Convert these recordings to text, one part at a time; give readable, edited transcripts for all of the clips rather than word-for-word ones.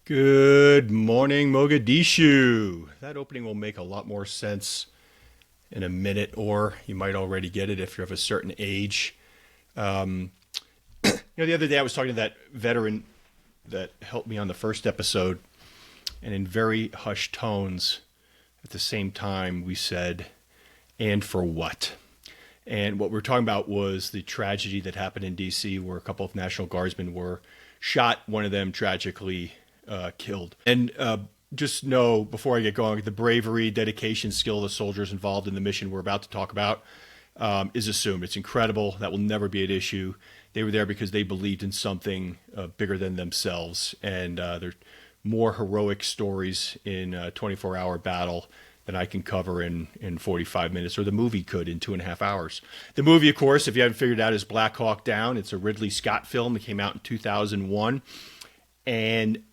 Good morning, Mogadishu. That opening will make a lot more sense in a minute, or you might already get it if you're of a certain age. Um, the other day I was talking to that veteran that helped me on the first episode, and in very hushed tones, at the same time, we said, "And for what?" And what we were talking about was the tragedy that happened in D.C., where a couple of National Guardsmen were shot, one of them tragically killed. And just know, before I get going, the bravery, dedication, skill of the soldiers involved in the mission we're about to talk about is assumed. It's incredible. That will never be an issue. They were there because they believed in something bigger than themselves. And there's more heroic stories in a 24-hour battle than I can cover in 45 minutes, or the movie could in 2.5 hours. The movie, of course, if you haven't figured it out, is Black Hawk Down. It's a Ridley Scott film that came out in 2001. And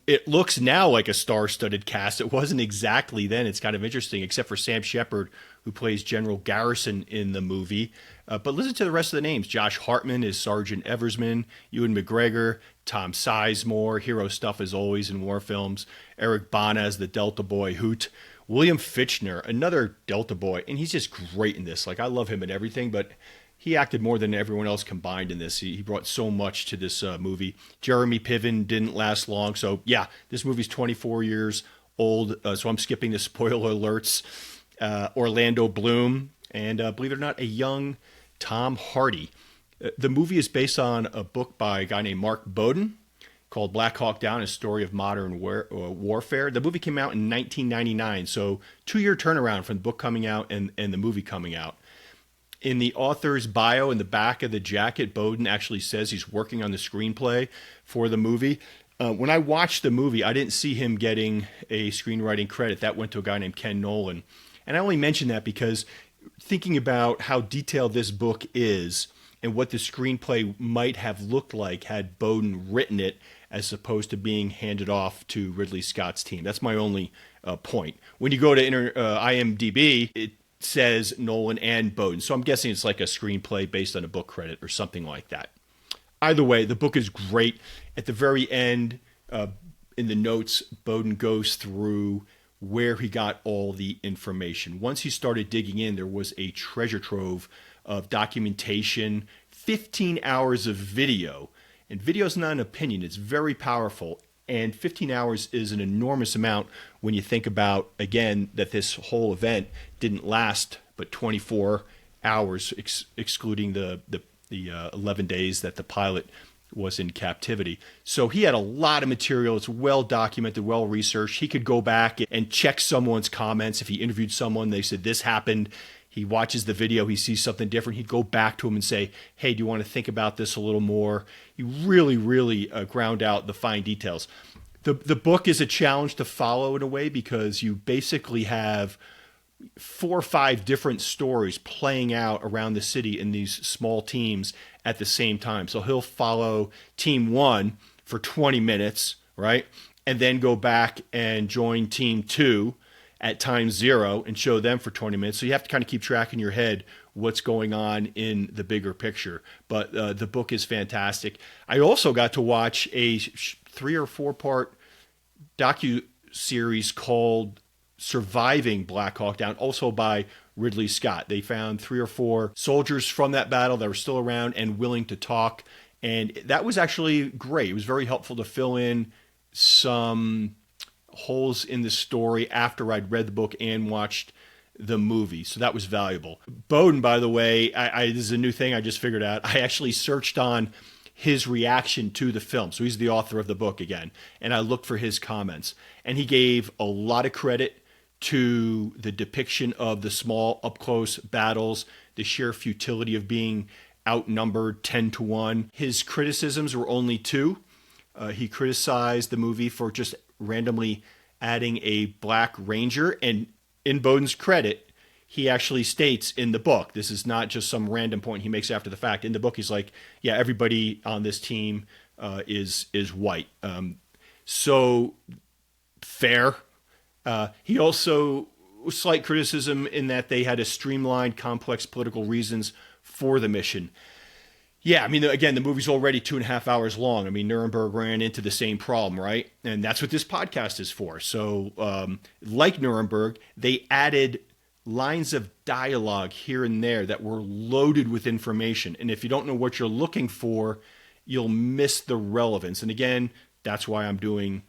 it looks now like a star-studded cast. It wasn't exactly then. It's kind of interesting, except for Sam Shepard, who plays General Garrison in the movie. But listen to the rest of the names. Josh Hartman is Sergeant Eversman. Ewan McGregor, Tom Sizemore, hero stuff as always in war films. Eric Bana as the Delta Boy Hoot. William Fichtner, another Delta Boy, and he's just great in this. Like, I love him in everything, but he acted more than everyone else combined in this. He brought so much to this movie. Jeremy Piven didn't last long. So, yeah, this movie's 24 years old. So I'm skipping the spoiler alerts. Orlando Bloom, and believe it or not, a young Tom Hardy. The movie is based on a book by a guy named Mark Bowden called Black Hawk Down, a story of modern warfare. The movie came out in 1999, so 2-year turnaround from the book coming out and the movie coming out. In the author's bio in the back of the jacket, Bowden actually says he's working on the screenplay for the movie. When I watched the movie, I didn't see him getting a screenwriting credit. That went to a guy named Ken Nolan. And I only mention that because thinking about how detailed this book is and what the screenplay might have looked like had Bowden written it as opposed to being handed off to Ridley Scott's team. That's my only point. When you go to IMDb, it says Nolan and Bowden. So I'm guessing it's like a screenplay based on a book credit or something like that. Either way, the book is great. At the very end, in the notes, Bowden goes through where he got all the information. Once he started digging in, there was a treasure trove of documentation, 15 hours of video. And video is not an opinion. It's very powerful. And 15 hours is an enormous amount when you think about, again, that this whole event didn't last but 24 hours, excluding the 11 days that the pilot was in captivity. So he had a lot of material. It's well documented, well researched. He could go back and check someone's comments. If he interviewed someone, they said this happened. He watches the video, he sees something different. He'd go back to him and say, hey, do you want to think about this a little more? He really ground out the fine details. The book is a challenge to follow in a way because you basically have 4 or 5 different stories playing out around the city in these small teams at the same time. So he'll follow team 1 for 20 minutes, right? And then go back and join team 2 at time 0 and show them for 20 minutes. So you have to kind of keep track in your head what's going on in the bigger picture. But the book is fantastic. I also got to watch a 3 or 4 part docu-series called Surviving Black Hawk Down, also by Ridley Scott. They found 3 or 4 soldiers from that battle that were still around and willing to talk. And that was actually great. It was very helpful to fill in some holes in the story after I'd read the book and watched the movie. So that was valuable. Bowden, by the way, this is a new thing I just figured out. I actually searched on his reaction to the film. So he's the author of the book again. And I looked for his comments. And he gave a lot of credit to the depiction of the small up-close battles, the sheer futility of being outnumbered 10-1. His criticisms were only 2. He criticized the movie for just randomly adding a black ranger. And in Bowden's credit, he actually states in the book, this is not just some random point he makes after the fact. In the book, he's like, yeah, everybody on this team is white. So fair. He also, slight criticism in that they had a streamlined, complex political reasons for the mission. Yeah, I mean, again, the movie's already 2.5 hours long. I mean, Nuremberg ran into the same problem, right? And that's what this podcast is for. So, like Nuremberg, they added lines of dialogue here and there that were loaded with information. And if you don't know what you're looking for, you'll miss the relevance. And again, that's why I'm doing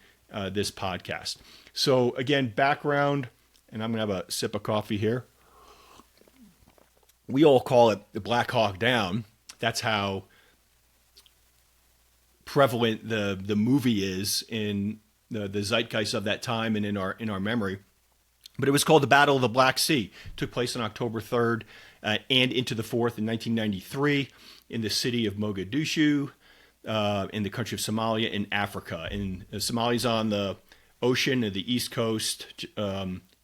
this podcast. So, again, background, and I'm going to have a sip of coffee here. We all call it the Black Hawk Down. That's how prevalent the movie is in the zeitgeist of that time and in our memory. But it was called the Battle of the Black Sea. It took place on October 3rd and into the 4th in 1993 in the city of Mogadishu, in the country of Somalia in Africa. And Somalia's on the ocean of the east coast,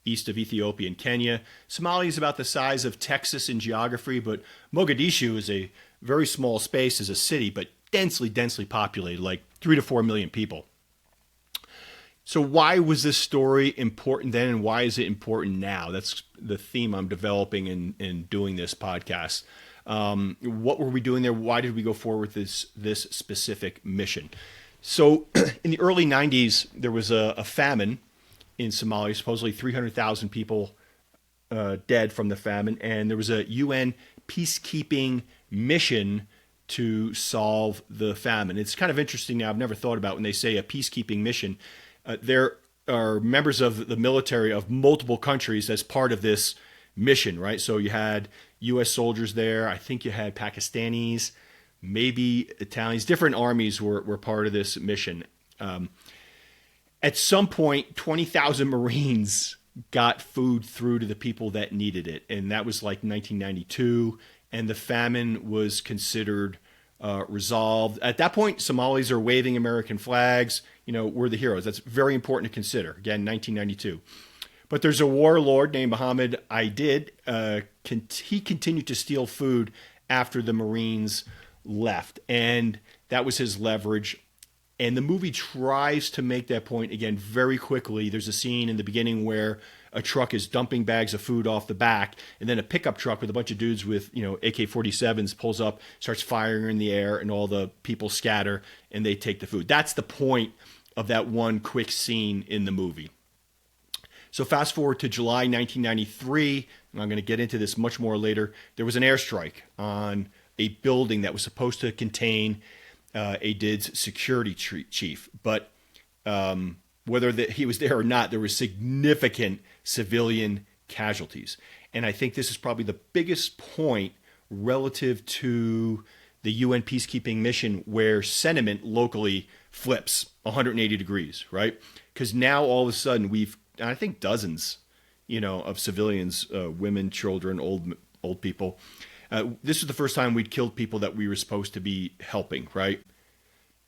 east of Ethiopia and Kenya. Somalia is about the size of Texas in geography, but Mogadishu is a very small space as a city, but densely populated, like 3 to 4 million people. So why was this story important then, and why is it important now? That's the theme I'm developing in doing this podcast. What were we doing there? Why did we go forward with this specific mission? So in the early 90s, there was a famine in Somalia, supposedly 300,000 people dead from the famine, and there was a UN peacekeeping mission to solve the famine. It's kind of interesting now. I've never thought about when they say a peacekeeping mission. There are members of the military of multiple countries as part of this mission, right? So you had U.S. soldiers there. I think you had Pakistanis, maybe Italians. Different armies were part of this mission. At some point, 20,000 Marines got food through to the people that needed it. And that was like 1992. And the famine was considered resolved. At that point, Somalis are waving American flags. You know, we're the heroes. That's very important to consider. Again, 1992. But there's a warlord named Mohamed Aidid. He continued to steal food after the Marines left. And that was his leverage. And the movie tries to make that point again very quickly. There's a scene in the beginning where a truck is dumping bags of food off the back, and then a pickup truck with a bunch of dudes with, AK-47s pulls up, starts firing in the air, and all the people scatter and they take the food. That's the point of that one quick scene in the movie. So fast forward to July 1993, and I'm going to get into this much more later. There was an airstrike on a building that was supposed to contain Aidid's security chief, but whether he was there or not, there were significant civilian casualties. And I think this is probably the biggest point relative to the UN peacekeeping mission where sentiment locally flips 180 degrees, right? Because now all of a sudden I think dozens, of civilians, women, children, old people. This was the first time we'd killed people that we were supposed to be helping, right?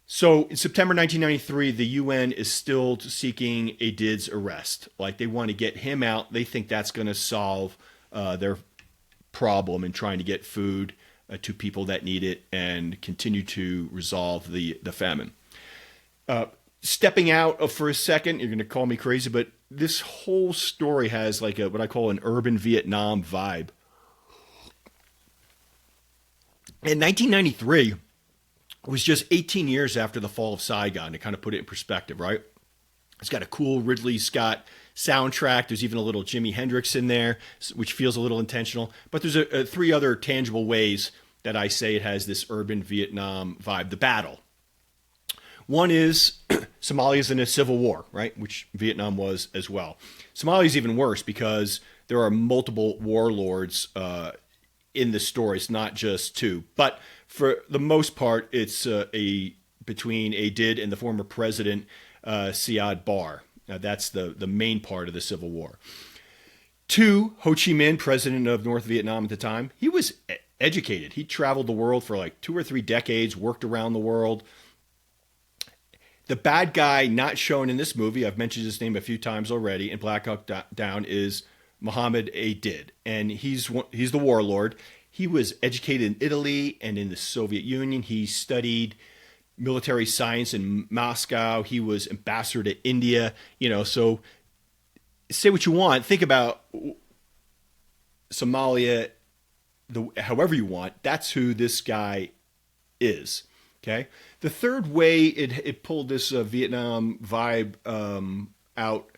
So in September 1993, the UN is still seeking Aidid's arrest. Like, they want to get him out. They think that's going to solve their problem in trying to get food to people that need it and continue to resolve the famine. Stepping out for a second, you're going to call me crazy, but this whole story has like what I call an urban Vietnam vibe. In 1993, it was just 18 years after the fall of Saigon, to kind of put it in perspective, right? It's got a cool Ridley Scott soundtrack. There's even a little Jimi Hendrix in there, which feels a little intentional. But there's three other tangible ways that I say it has this urban Vietnam vibe. The battle. One is Somalia's in a civil war, right? Which Vietnam was as well. Somalia's even worse because there are multiple warlords in the story. It's not just two. But for the most part, it's between Aidid and the former president, Siad Barre. That's the main part of the civil war. Two, Ho Chi Minh, president of North Vietnam at the time, he was educated. He traveled the world for like 2 or 3 decades, worked around the world. The bad guy not shown in this movie, I've mentioned his name a few times already, in Black Hawk Down, is Mohamed Aidid. And he's the warlord. He was educated in Italy and in the Soviet Union. He studied military science in Moscow. He was ambassador to India. So say what you want. Think about Somalia, however you want. That's who this guy is. Okay. The third way it pulled this Vietnam vibe out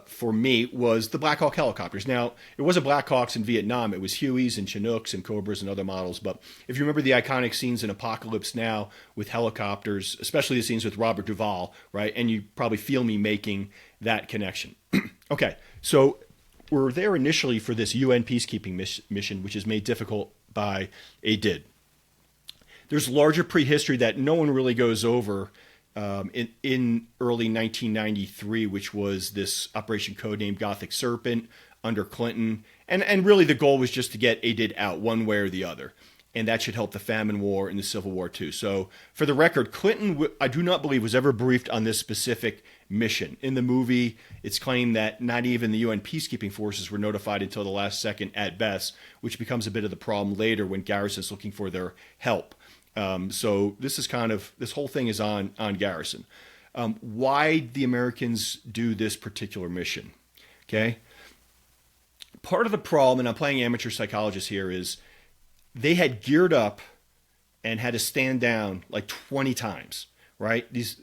for me was the Black Hawk helicopters. Now, it wasn't Black Hawks in Vietnam. It was Hueys and Chinooks and Cobras and other models. But if you remember the iconic scenes in Apocalypse Now with helicopters, especially the scenes with Robert Duvall, right? And you probably feel me making that connection. Okay, so we're there initially for this UN peacekeeping mission, which is made difficult by Aidid. There's larger prehistory that no one really goes over in early 1993, which was this Operation Codename Gothic Serpent under Clinton. And really the goal was just to get Aidid out one way or the other. And that should help the famine war and the Civil War too. So for the record, Clinton, I do not believe, was ever briefed on this specific mission. In the movie, it's claimed that not even the UN peacekeeping forces were notified until the last second at best, which becomes a bit of the problem later when Garrison's looking for their help. So this whole thing is on Garrison. Why the Americans do this particular mission? Okay. Part of the problem, and I'm playing amateur psychologist here, is they had geared up and had to stand down like 20 times, right? These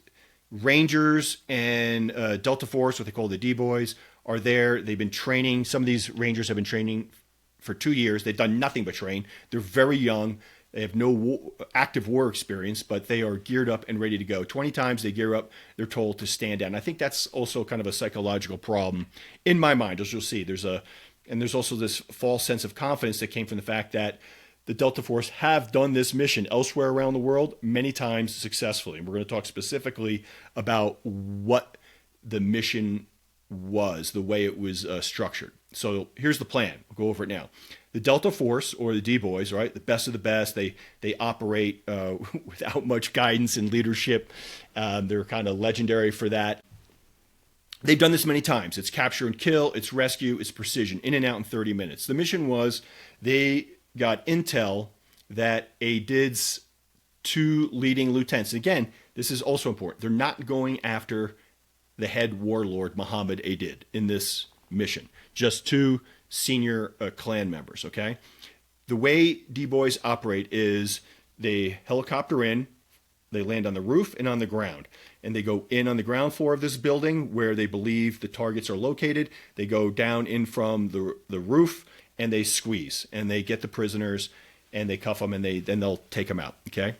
Rangers and Delta Force, what they call the D-Boys, are there. They've been training. Some of these Rangers have been training for 2 years. They've done nothing but train. They're very young. They have no active war experience, but they are geared up and ready to go. 20 times they gear up, they're told to stand down. I think that's also kind of a psychological problem in my mind, as you'll see. There's also this false sense of confidence that came from the fact that the Delta Force have done this mission elsewhere around the world many times successfully. And we're going to talk specifically about what the mission was, the way it was structured. So here's the plan. We'll go over it now. The Delta Force, or the D-Boys, right, the best of the best, they operate without much guidance and leadership. They're kind of legendary for that. They've done this many times. It's capture and kill, it's rescue, it's precision, in and out in 30 minutes. The mission was they got intel that Aidid's 2 leading lieutenants, again, this is also important, they're not going after the head warlord, Mohamed Aidid, in this mission. Just 2 senior clan members, okay? The way D-Boys operate is they helicopter in, they land on the roof and on the ground. And they go in on the ground floor of this building where they believe the targets are located. They go down in from the roof and they squeeze. And they get the prisoners and they cuff them and then they'll take them out, okay?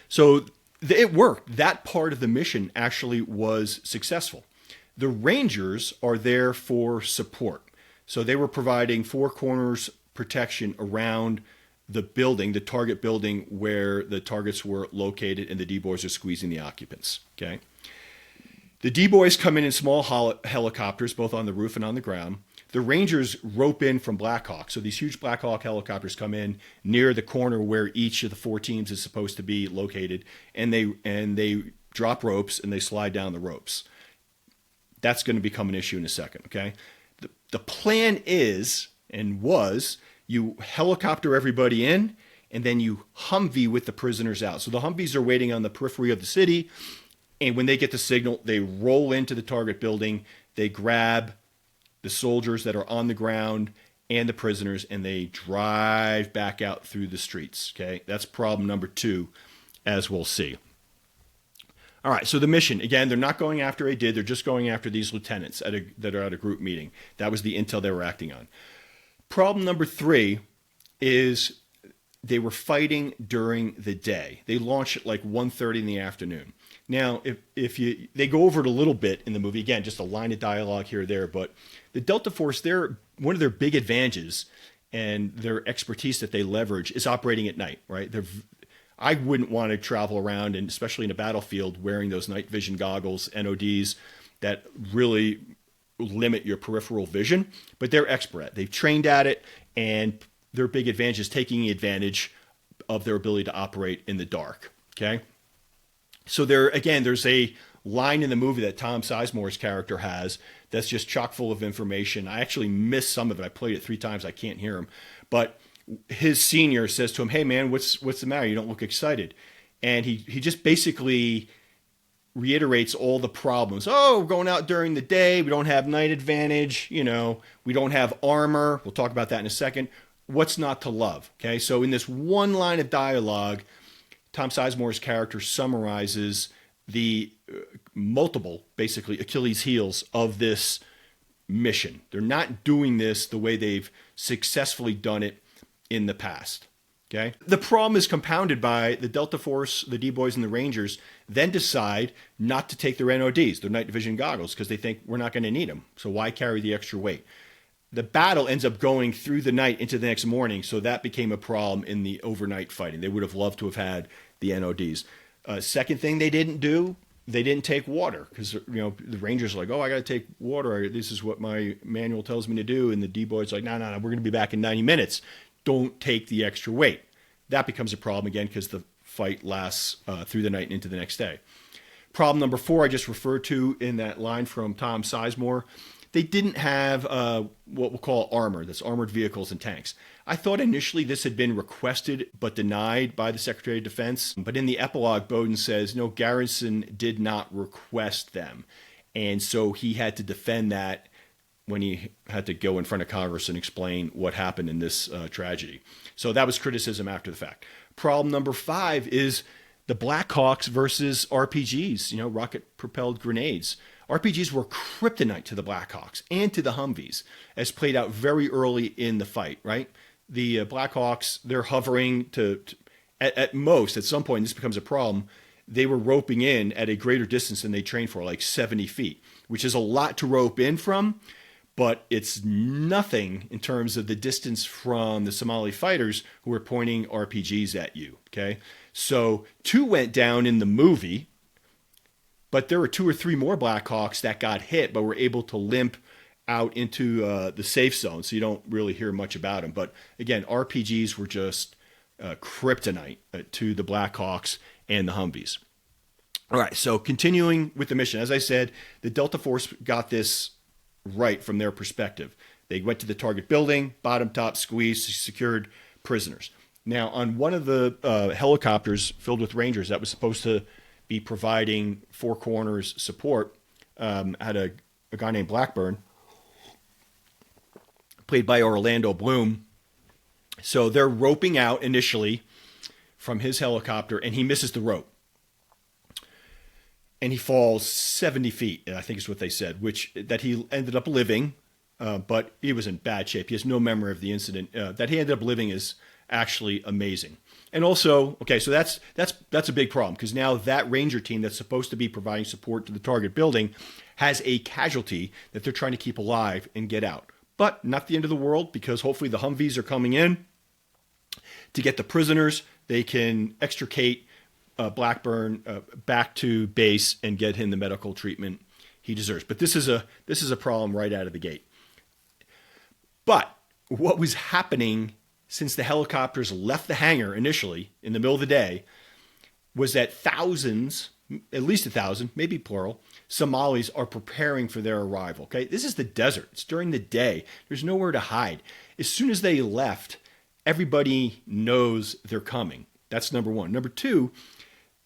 So it worked. That part of the mission actually was successful. The Rangers are there for support. So they were providing 4 corners protection around the building, the target building where the targets were located, and the D-Boys are squeezing the occupants. Okay. The D-Boys come in small helicopters, both on the roof and on the ground. The Rangers rope in from Black Hawk. So these huge Black Hawk helicopters come in near the corner where each of the 4 teams is supposed to be located, and they drop ropes and they slide down the ropes. That's going to become an issue in a second. Okay. The plan is and was you helicopter everybody in and then you Humvee with the prisoners out. So the Humvees are waiting on the periphery of the city, and when they get the signal, they roll into the target building, they grab the soldiers that are on the ground and the prisoners, and they drive back out through the streets. Okay, that's problem number 2, as we'll see. All right, so the mission, again, they're not going after Aidid, they're just going after these lieutenants that are at a group meeting. That was the intel they were acting on. Problem number 3 is they were fighting during the day. They launched at like 1:30 in the afternoon. Now, they go over it a little bit in the movie, again, just a line of dialogue here or there, but the Delta Force, one of their big advantages and their expertise that they leverage is operating at night, right? I wouldn't want to travel around, and especially in a battlefield, wearing those night vision goggles, NODs, that really limit your peripheral vision, but they're expert at it. They've trained at it, and their big advantage is taking advantage of their ability to operate in the dark, okay? So there's a line in the movie that Tom Sizemore's character has that's just chock full of information. I actually missed some of it. I played it 3 times. I can't hear him. But his senior says to him, "Hey, man, what's the matter? You don't look excited." And he just basically reiterates all the problems. Oh, we're going out during the day. We don't have night advantage. We don't have armor. We'll talk about that in a second. what's not to love? Okay, so in this one line of dialogue, Tom Sizemore's character summarizes the multiple, basically, Achilles heels of this mission. They're not doing this the way they've successfully done it in the past. Okay. The problem is compounded by the Delta Force, the D-Boys, and the Rangers then decide not to take their NODs, their night division goggles, because they think we're not going to need them. So why carry the extra weight? The battle ends up going through the night into the next morning, so that became a problem in the overnight fighting. They would have loved to have had the NODs. Second thing they didn't do, they didn't take water, because the Rangers are like, oh, I got to take water. This is what my manual tells me to do. And the D-Boys are like, no, we're going to be back in 90 minutes. Don't take the extra weight. That becomes a problem again because the fight lasts through the night and into the next day. Problem number 4 I just referred to in that line from Tom Sizemore. They didn't have what we'll call armor, that's armored vehicles and tanks. I thought initially this had been requested but denied by the Secretary of Defense. But in the epilogue, Bowden says, no, Garrison did not request them. And so he had to defend that when he had to go in front of Congress and explain what happened in this tragedy. So that was criticism after the fact. Problem number 5 is the Blackhawks versus RPGs, rocket-propelled grenades. RPGs were kryptonite to the Blackhawks and to the Humvees, as played out very early in the fight, right? The Blackhawks, they're hovering at most, at some point, this becomes a problem, they were roping in at a greater distance than they trained for, like 70 feet, which is a lot to rope in from, but it's nothing in terms of the distance from the Somali fighters who were pointing RPGs at you, okay? So 2 went down in the movie, but there were 2 or 3 more Blackhawks that got hit but were able to limp out into the safe zone, so you don't really hear much about them. But again, RPGs were just kryptonite to the Blackhawks and the Humvees. All right, so continuing with the mission. As I said, the Delta Force got this right from their perspective. They went to the target building, bottom top squeeze, secured prisoners. Now, on one of the helicopters filled with Rangers that was supposed to be providing Four Corners support, had a guy named Blackburn, played by Orlando Bloom. So they're roping out initially from his helicopter, and he misses the rope. And he falls 70 feet, I think is what they said, that he ended up living, but he was in bad shape. He has no memory of the incident. That he ended up living is actually amazing. And also, okay, so that's a big problem, because now that Ranger team that's supposed to be providing support to the target building has a casualty that they're trying to keep alive and get out. But not the end of the world, because hopefully the Humvees are coming in to get the prisoners. They can extricate Blackburn back to base and get him the medical treatment he deserves. But this is a problem right out of the gate. But what was happening since the helicopters left the hangar initially in the middle of the day was that thousands, at least 1,000, maybe plural, Somalis are preparing for their arrival. Okay, this is the desert. It's during the day. There's nowhere to hide. As soon as they left, everybody knows they're coming. That's number 1. Number 2,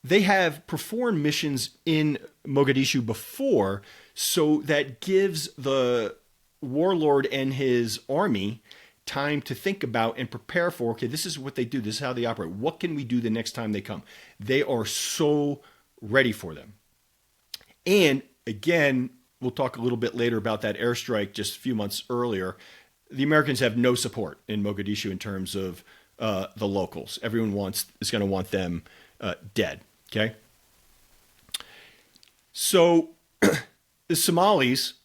they have performed missions in Mogadishu before, so that gives the warlord and his army time to think about and prepare for, okay, this is what they do. This is how they operate. What can we do the next time they come? They are so ready for them. And again, we'll talk a little bit later about that airstrike just a few months earlier. The Americans have no support in Mogadishu in terms of the locals. Everyone is going to want them dead. Okay. So the Somalis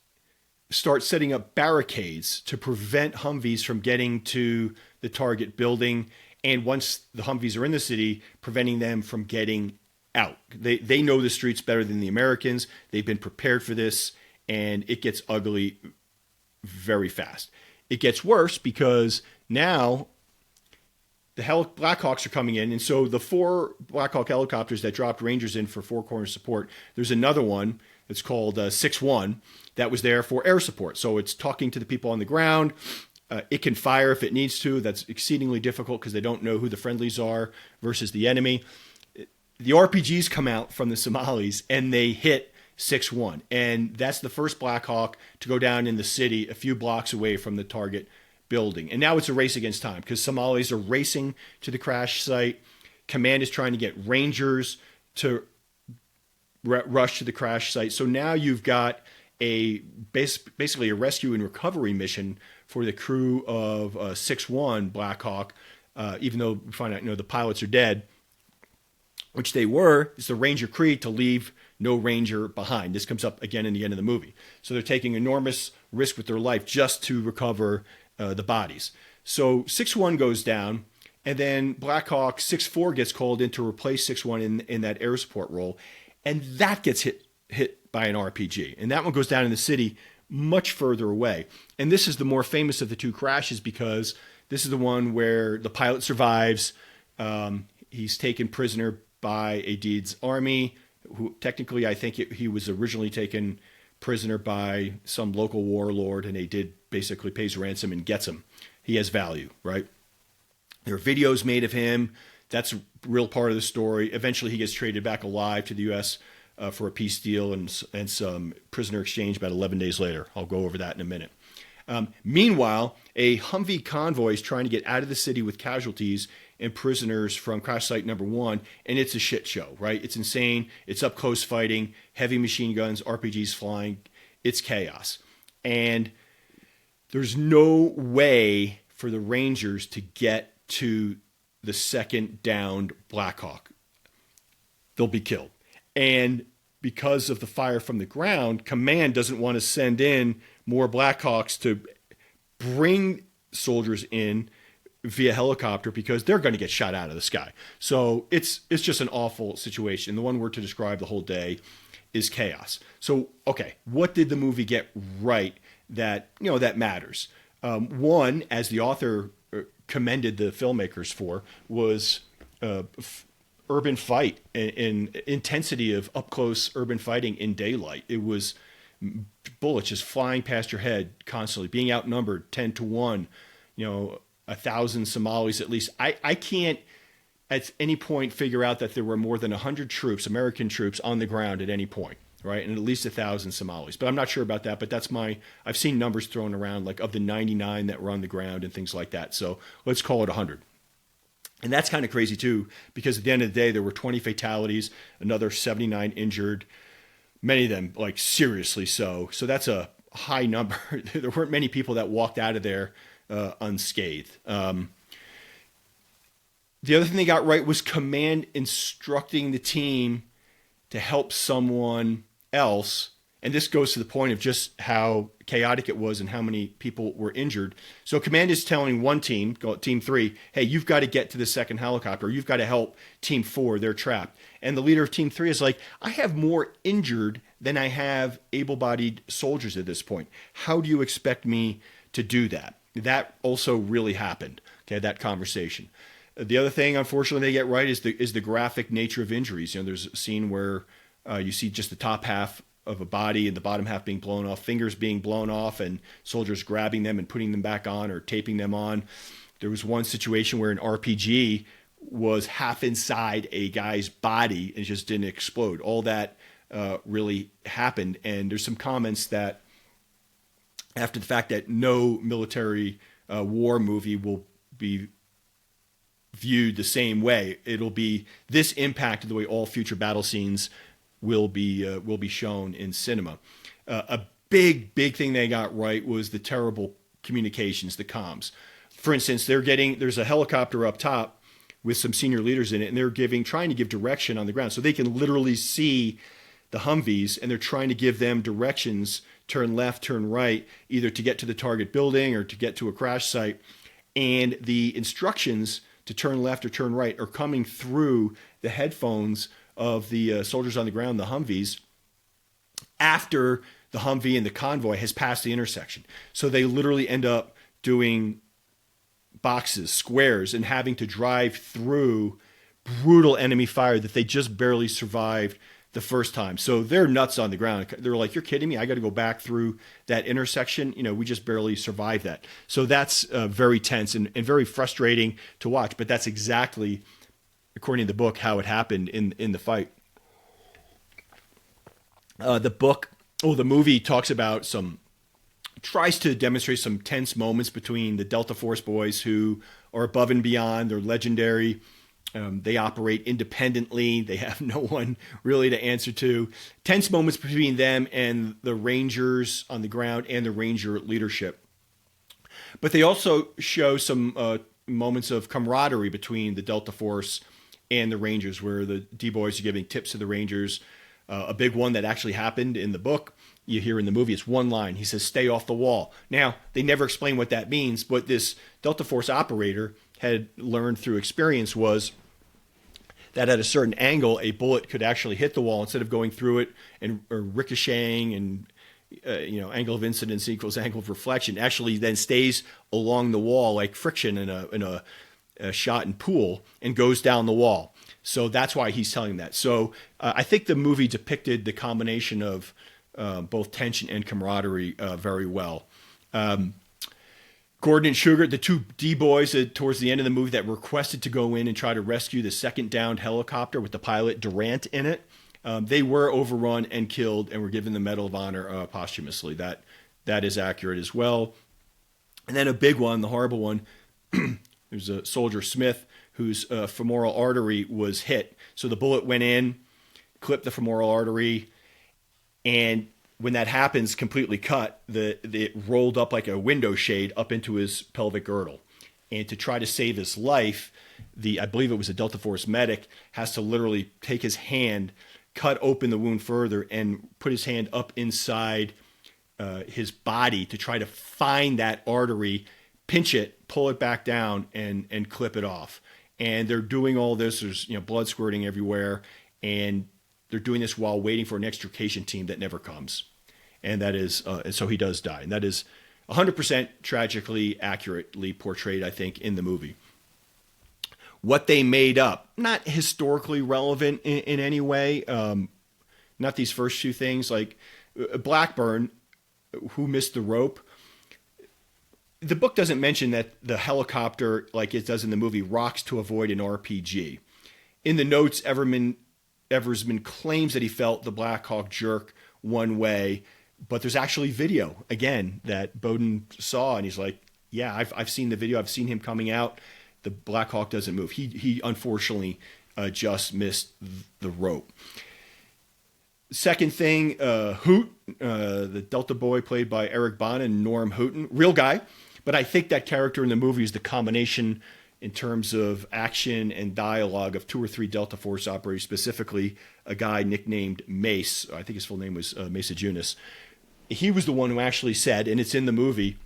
start setting up barricades to prevent Humvees from getting to the target building. And once the Humvees are in the city, preventing them from getting out. They know the streets better than the Americans. They've been prepared for this, and it gets ugly very fast. It gets worse because now the Blackhawks are coming in, and so the 4 Blackhawk helicopters that dropped Rangers in for Four Corners support, there's another one that's called 6-1 that was there for air support. So it's talking to the people on the ground. It can fire if it needs to. That's exceedingly difficult because they don't know who the friendlies are versus the enemy. The RPGs come out from the Somalis, and they hit 6-1. And that's the first Blackhawk to go down in the city a few blocks away from the target building. And now it's a race against time because Somalis are racing to the crash site. Command is trying to get Rangers to rush to the crash site. So now you've got basically a rescue and recovery mission for the crew of 6-1 Black Hawk, even though we find out the pilots are dead, which they were. It's the Ranger Creed to leave no Ranger behind. This comes up again in the end of the movie. So they're taking enormous risk with their life just to recover the bodies. So 6-1 goes down, and then Black Hawk 6-4 gets called in to replace 6-1 in that air support role, and that gets hit by an RPG. And that one goes down in the city much further away. And this is the more famous of the two crashes because this is the one where the pilot survives. He's taken prisoner by Aidid's army, who technically I think he was originally taken prisoner by some local warlord, and Aidid basically pays ransom and gets him. He has value, right? There are videos made of him. That's a real part of the story. Eventually he gets traded back alive to the U.S. For a peace deal and some prisoner exchange about 11 days later. I'll go over that in a minute. Meanwhile, a Humvee convoy is trying to get out of the city with casualties and prisoners from crash site number 1, and it's a shit show, right? It's insane. It's up close fighting, heavy machine guns, RPGs flying. It's chaos. And there's no way for the Rangers to get to the second downed Black Hawk. They'll be killed. And because of the fire from the ground, Command doesn't want to send in more Black Hawks to bring soldiers in via helicopter because they're going to get shot out of the sky. So it's just an awful situation. The one word to describe the whole day is chaos. So, okay, what did the movie get right that matters? One, as the author commended the filmmakers for, was urban fight and intensity of up close urban fighting in daylight. It was bullets just flying past your head constantly, being outnumbered 10-1, 1,000 Somalis at least. I can't at any point figure out that there were more than 100 troops, American troops, on the ground at any point, right? And at least 1,000 Somalis. But I'm not sure about that, but I've seen numbers thrown around, like of the 99 that were on the ground and things like that. So let's call it 100. And that's kind of crazy too, because at the end of the day, there were 20 fatalities, another 79 injured, many of them like seriously so. So that's a high number. There weren't many people that walked out of there unscathed. The other thing they got right was Command instructing the team to help someone else. And this goes to the point of just how chaotic it was and how many people were injured. So Command is telling one team, Team 3, hey, you've got to get to the second helicopter. You've got to help Team 4. They're trapped. And the leader of Team 3 is like, I have more injured than I have able-bodied soldiers at this point. How do you expect me to do that? That also really happened, okay, that conversation. The other thing, unfortunately, they get right is the graphic nature of injuries. There's a scene where you see just the top half of a body and the bottom half being blown off, fingers being blown off, and soldiers grabbing them and putting them back on or taping them on. There was one situation where an RPG was half inside a guy's body and just didn't explode. All that really happened. And there's some comments that after the fact that no military war movie will be viewed the same way. It'll be this impacted the way all future battle scenes will be shown in cinema. A big thing they got right was the terrible communications, the comms. For instance, there's a helicopter up top with some senior leaders in it, and they're trying to give direction on the ground, so they can literally see the Humvees, and they're trying to give them directions: turn left, turn right, either to get to the target building or to get to a crash site. And the instructions to turn left or turn right are coming through the headphones of the soldiers on the ground, the Humvees, after the Humvee and the convoy has passed the intersection. So they literally end up doing boxes, squares, and having to drive through brutal enemy fire that they just barely survived the first time. So they're nuts on the ground. They're like, you're kidding me? I got to go back through that intersection. We just barely survived that. So that's very tense and very frustrating to watch. But that's exactly, according to the book, how it happened in the fight. The movie talks about some tries to demonstrate some tense moments between the Delta Force boys who are above and beyond. They're legendary. They operate independently. They have no one really to answer to. Tense moments between them and the Rangers on the ground and the Ranger leadership. But they also show some moments of camaraderie between the Delta Force and the Rangers, where the D-Boys are giving tips to the Rangers. A big one that actually happened in the book, you hear in the movie, it's one line. He says, "Stay off the wall." Now, they never explain what that means, but this Delta Force operator had learned through experience was that at a certain angle, a bullet could actually hit the wall instead of going through it and or ricocheting and angle of incidence equals angle of reflection. Actually, then stays along the wall like friction in a shot and pool and goes down the wall. So that's why he's telling that. So I think the movie depicted the combination of both tension and camaraderie very well. Gordon and Sugar, the two D-boys towards the end of the movie that requested to go in and try to rescue the second downed helicopter with the pilot Durant in it, they were overrun and killed and were given the Medal of Honor posthumously. That is accurate as well. And then a big one, the horrible one, there's a soldier, Smith, whose femoral artery was hit. So the bullet went in, clipped the femoral artery, and when that happens, completely cut, it rolled up like a window shade up into his pelvic girdle. And to try to save his life, I believe it was a Delta Force medic, has to literally take his hand, cut open the wound further, and put his hand up inside his body to try to find that artery, pinch it, pull it back down, and clip it off. And they're doing all this. There's blood squirting everywhere, and they're doing this while waiting for an extrication team that never comes. And that is, and so he does die. And that is 100% tragically, accurately portrayed, I think, in the movie. What they made up, not historically relevant in any way. Not these first two things. Like Blackburn, who missed the rope. The book doesn't mention that the helicopter, like it does in the movie, rocks to avoid an RPG. In the notes, Eversman claims that he felt the Black Hawk jerk one way, but there's actually video, again, that Bowden saw, and he's like, yeah, I've seen the video. I've seen him coming out. The Black Hawk doesn't move. He unfortunately just missed the rope. Second thing, Hoot, the Delta boy played by Eric Bana and Norm Houghton, real guy, but I think that character in the movie is the combination in terms of action and dialogue of two or three Delta Force operators, specifically a guy nicknamed Mace. I think his full name was Mesa Junis. He was the one who actually said, and it's in the movie,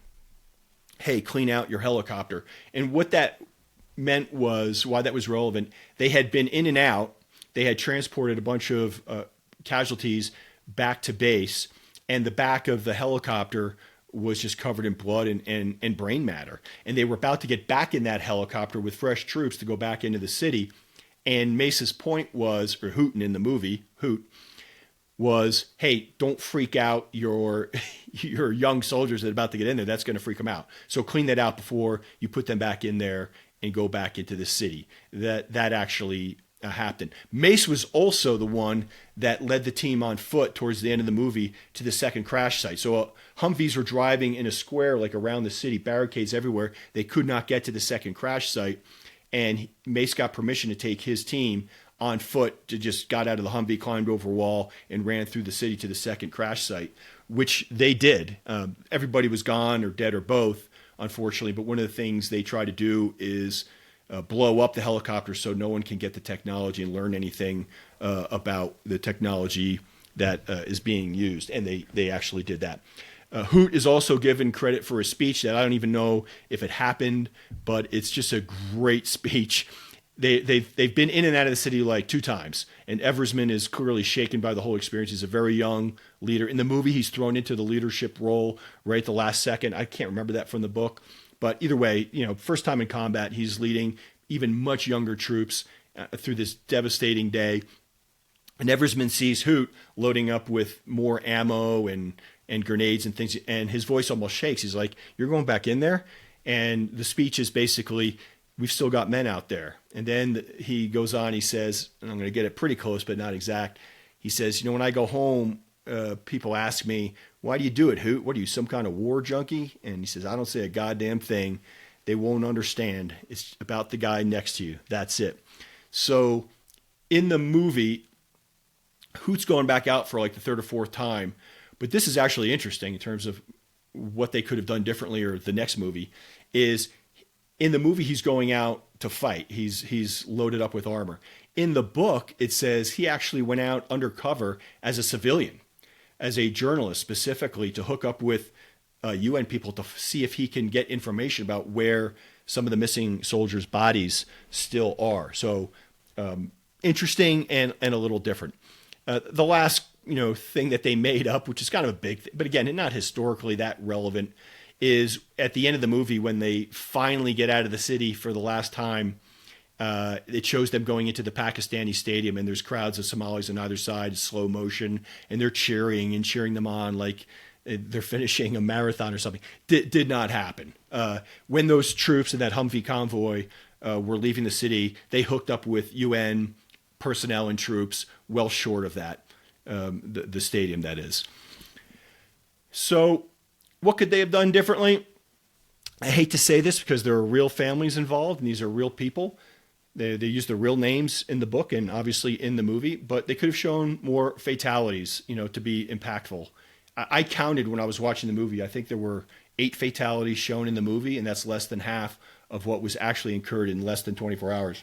hey, clean out your helicopter. And what that meant was, why that was relevant, they had been in and out. They had transported a bunch of casualties back to base, and the back of the helicopter was just covered in blood and brain matter. And they were about to get back in that helicopter with fresh troops to go back into the city. And Mesa's point was, or Houghton in the movie, Hoot, was, hey, don't freak out your young soldiers that are about to get in there. That's going to freak them out. So clean that out before you put them back in there and go back into the city. That actually happened. Mace was also the one that led the team on foot towards the end of the movie to the second crash site. So Humvees were driving in a square like around the city, barricades everywhere. They could not get to the second crash site. And Mace got permission to take his team on foot, to just got out of the Humvee, climbed over a wall, and ran through the city to the second crash site, which they did. Everybody was gone or dead or both, unfortunately. But one of the things they try to do is blow up the helicopter so no one can get the technology and learn anything about the technology that is being used. And they actually did that. Hoot is also given credit for a speech that I don't even know if it happened, but it's just a great speech. They've been in and out of the city like 2 times, and Eversman is clearly shaken by the whole experience. He's a very young leader. In the movie, he's thrown into the leadership role right at the last second. I can't remember that from the book, but either way, first time in combat, he's leading even much younger troops through this devastating day. And Eversman sees Hoot loading up with more ammo and grenades and things, and his voice almost shakes. He's like, "You're going back in there?" And the speech is basically, "We've still got men out there." And then he goes on, he says, and I'm going to get it pretty close, but not exact. He says, when I go home, people ask me, why do you do it, Hoot? What are you, some kind of war junkie? And he says, I don't say a goddamn thing. They won't understand. It's about the guy next to you. That's it. So in the movie, Hoot's going back out for like the third or fourth time. But this is actually interesting in terms of what they could have done differently, or the next movie is in the movie, he's going out to fight. He's loaded up with armor. In the book, it says he actually went out undercover as a civilian, as a journalist, specifically to hook up with UN people to see if he can get information about where some of the missing soldiers' bodies still are. So interesting and a little different. The last thing that they made up, which is kind of a big thing, but again, not historically that relevant, is at the end of the movie when they finally get out of the city for the last time. It shows them going into the Pakistani stadium, and there's crowds of Somalis on either side, slow motion, and they're cheering them on like they're finishing a marathon or something. Did not happen. When those troops in that Humvee convoy were leaving the city, they hooked up with UN personnel and troops well short of that, the stadium, that is. So what could they have done differently? I hate to say this because there are real families involved, and these are real people. They use the real names in the book and obviously in the movie, but they could have shown more fatalities, to be impactful. I counted when I was watching the movie. I think there were 8 fatalities shown in the movie, and that's less than half of what was actually incurred in less than 24 hours.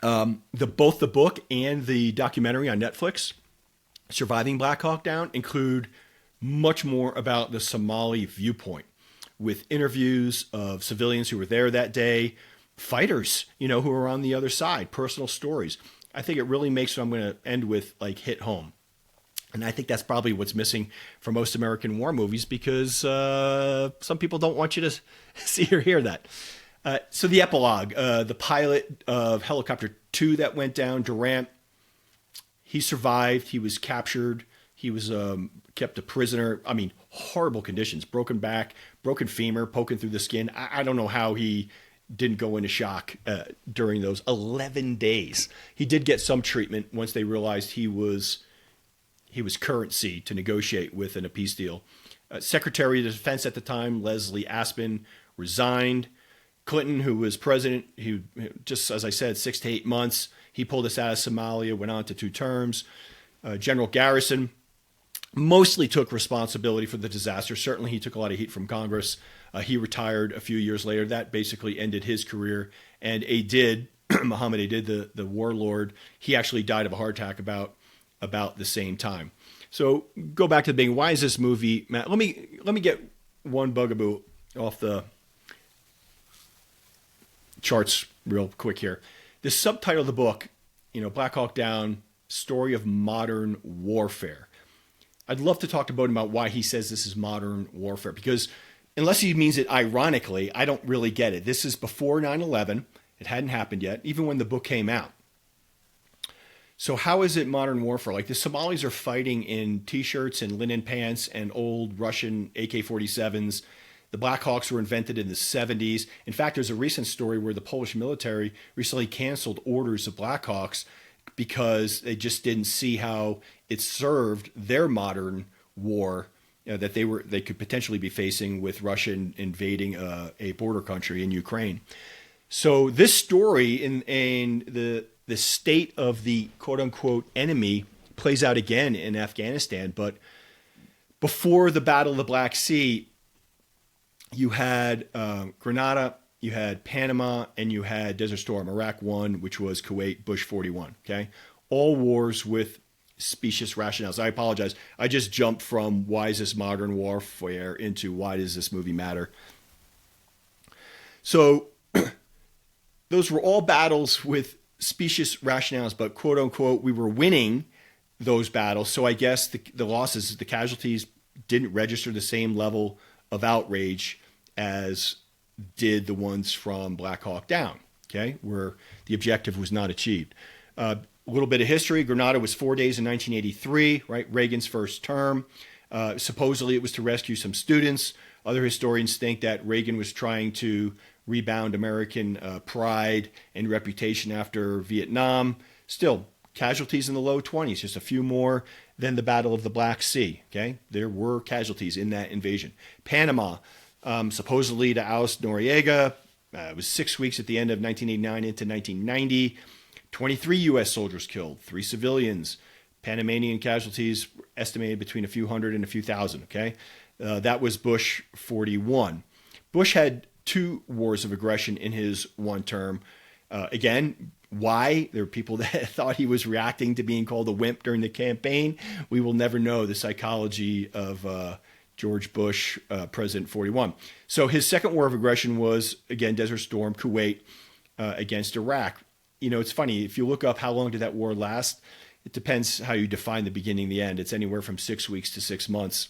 Both the book and the documentary on Netflix, Surviving Black Hawk Down, include much more about the Somali viewpoint, with interviews of civilians who were there that day, fighters, who were on the other side, personal stories. I think it really makes what I'm going to end with hit home. And I think that's probably what's missing from most American war movies, because some people don't want you to see or hear that. So the epilogue, the pilot of Helicopter 2 that went down, Durant, he survived. He was captured. He was kept a prisoner. I mean, horrible conditions, broken back, broken femur, poking through the skin. I don't know how he didn't go into shock during those 11 days. He did get some treatment once they realized he was currency to negotiate with in a peace deal. Secretary of Defense at the time, Leslie Aspin, resigned. Clinton, who was president, he just, as I said, 6 to 8 months. He pulled us out of Somalia, went on to 2 terms. General Garrison mostly took responsibility for the disaster. Certainly he took a lot of heat from Congress. He retired a few years later. That basically ended his career. And Aidid, Mohamed Aidid, the warlord, he actually died of a heart attack about the same time. So go back to the beginning. Why is this movie, Matt? Let me get one bugaboo off the charts real quick here. The subtitle of the book, Black Hawk Down, Story of Modern Warfare. I'd love to talk to Bowden about why he says this is modern warfare, because unless he means it ironically, I don't really get it. This is before 9/11. It hadn't happened yet, even when the book came out. So how is it modern warfare? Like, the Somalis are fighting in T-shirts and linen pants and old Russian AK-47s. The Black Hawks were invented in the 70s. In fact, there's a recent story where the Polish military recently canceled orders of Black Hawks because they just didn't see how it served their modern war that they could potentially be facing with Russia invading a border country in Ukraine. So this story in the state of the quote-unquote enemy plays out again in Afghanistan. But before the Battle of the Black Sea, you had Grenada, you had Panama, and you had Desert Storm, Iraq 1, which was Kuwait, Bush 41. Okay, all wars with specious rationales. I apologize. I just jumped from why is this modern warfare into why does this movie matter? So those were all battles with specious rationales, but quote unquote, we were winning those battles. So I guess the losses, the casualties didn't register the same level of outrage as did the ones from Black Hawk Down, okay, where the objective was not achieved. A little bit of history. Grenada was 4 days in 1983, right? Reagan's first term. Supposedly it was to rescue some students. Other historians think that Reagan was trying to rebound American pride and reputation after Vietnam. Still, Casualties in the low 20s, just a few more than the Battle of the Black Sea. Okay, there were casualties in that invasion. Panama, supposedly to oust Noriega, it was 6 weeks at the end of 1989 into 1990. 23 U.S. soldiers killed, 3 civilians. Panamanian casualties estimated between a few hundred and a few thousand. Okay, that was Bush 41. Bush had 2 wars of aggression in his one term. Again, why? There were people that thought he was reacting to being called a wimp during the campaign. We will never know the psychology of George Bush, President 41. So his second war of aggression was, again, Desert Storm, Kuwait, against Iraq. You know, it's funny. If you look up how long did that war last, it depends how you define the beginning and the end. It's anywhere from 6 weeks to 6 months.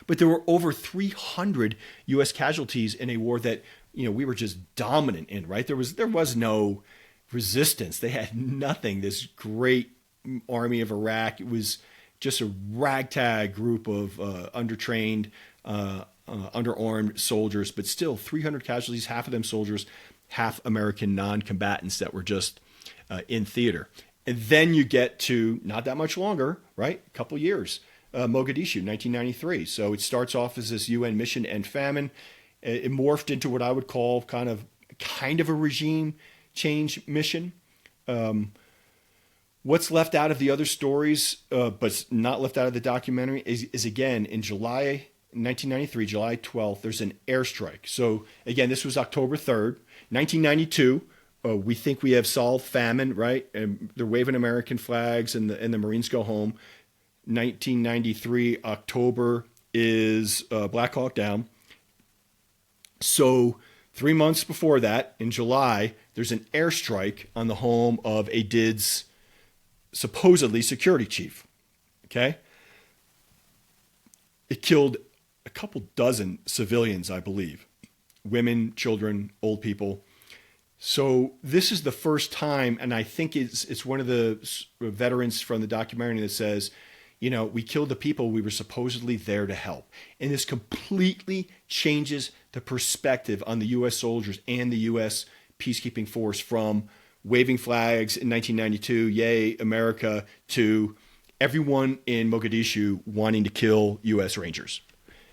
But there were over 300 U.S. casualties in a war that, you know, we were just dominant in, right? There was no resistance. They had nothing. This great army of Iraq, it was just a ragtag group of undertrained, underarmed soldiers, but still 300 casualties, half of them soldiers, half American non-combatants that were just in theater. And then you get to not that much longer, right? A couple years. Mogadishu, 1993. So it starts off as this UN mission and famine. It morphed into what I would call kind of a regime change mission. What's left out of the other stories, but not left out of the documentary, is again, in July 1993, July 12th, there's an airstrike. So again, this was October 3rd, 1992. We think we have solved famine, right? And they're waving American flags and the Marines go home. 1993, October is Black Hawk Down. So 3 months before that, in July, there's an airstrike on the home of Aidid's supposedly security chief. Okay? It killed a couple dozen civilians, I believe. Women, children, old people. So this is the first time, and I think it's one of the veterans from the documentary that says, you know, we killed the people we were supposedly there to help. And this completely changes the perspective on the U.S. soldiers and the U.S. peacekeeping force from waving flags in 1992, yay, America, to everyone in Mogadishu wanting to kill U.S. Rangers.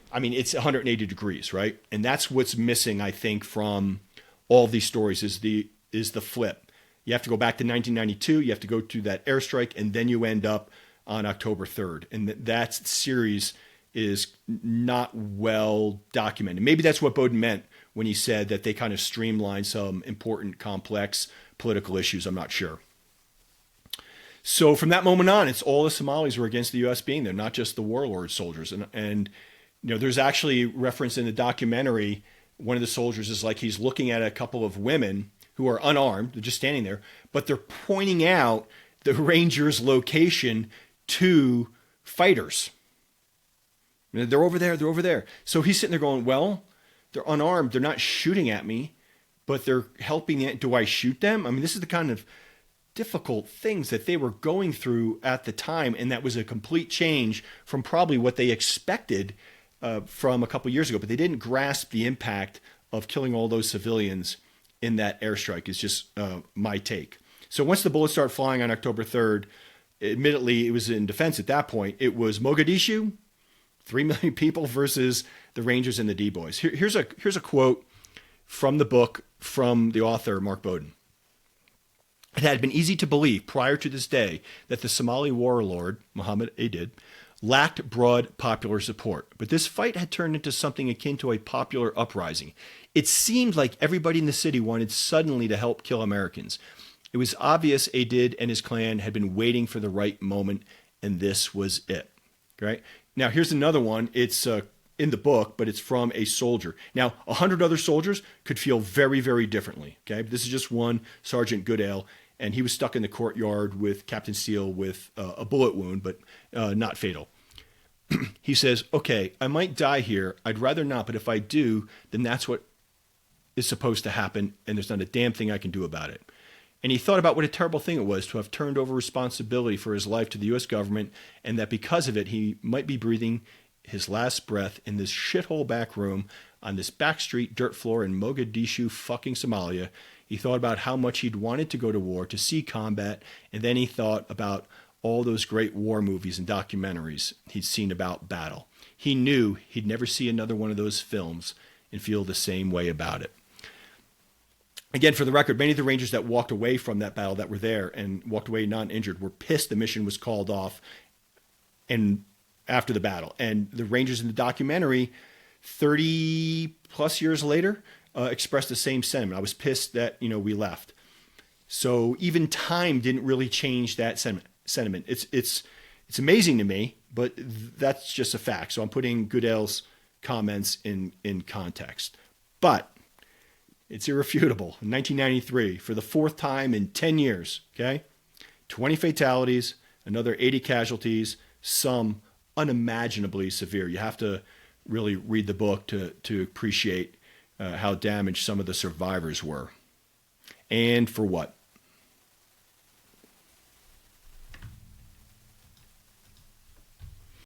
I mean, it's 180 degrees, right? And that's what's missing, I think, from all of these stories is the flip. You have to go back to 1992, you have to go to that airstrike, and then you end up on October 3rd. And that series is not well documented. Maybe that's what Bowden meant when he said that they kind of streamlined some important, complex political issues. I'm not sure. So from that moment on, it's all the Somalis were against the U.S. being there, not just the warlord soldiers. And you know, there's actually reference in the documentary. One of the soldiers is like he's looking at a couple of women who are unarmed. They're just standing there, but they're pointing out the Rangers' location to fighters. They're over there. They're over there. So he's sitting there going, well, they're unarmed. They're not shooting at me, but they're helping it. Do I shoot them? I mean, this is the kind of difficult things that they were going through at the time. And that was a complete change from probably what they expected from a couple years ago, but they didn't grasp the impact of killing all those civilians in that airstrike is just my take. So once the bullets started flying on October 3rd, admittedly, it was in defense at that point. It was Mogadishu, 3 million people versus the Rangers and the D-Boys. Here's a quote from the book from the author, Mark Bowden. It had been easy to believe prior to this day that the Somali warlord, Mohamed Aidid, lacked broad popular support. But this fight had turned into something akin to a popular uprising. It seemed like everybody in the city wanted suddenly to help kill Americans. It was obvious Aidid and his clan had been waiting for the right moment, and this was it. Right? Now, here's another one. It's in the book, but it's from a soldier. Now, 100 other soldiers could feel very, very differently. Okay? This is just one, Sergeant Goodale, and he was stuck in the courtyard with Captain Steele with a bullet wound, but not fatal. He says, okay, I might die here. I'd rather not, but if I do, then that's what is supposed to happen, and there's not a damn thing I can do about it. And he thought about what a terrible thing it was to have turned over responsibility for his life to the U.S. government, and that because of it, he might be breathing his last breath in this shithole back room on this back street dirt floor in Mogadishu, fucking Somalia. He thought about how much he'd wanted to go to war, to see combat, and then he thought about all those great war movies and documentaries he'd seen about battle. He knew he'd never see another one of those films and feel the same way about it. Again, for the record, many of the Rangers that walked away from that battle that were there and walked away non-injured were pissed the mission was called off and after the battle. And the Rangers in the documentary, 30 plus years later, expressed the same sentiment. I was pissed that, we left. So even time didn't really change that sentiment. It's amazing to me, but that's just a fact. So I'm putting Goodale's comments in context. But it's irrefutable. In 1993, for the fourth time in 10 years, okay, 20 fatalities, another 80 casualties, some unimaginably severe. You have to really read the book to appreciate how damaged some of the survivors were. And for what?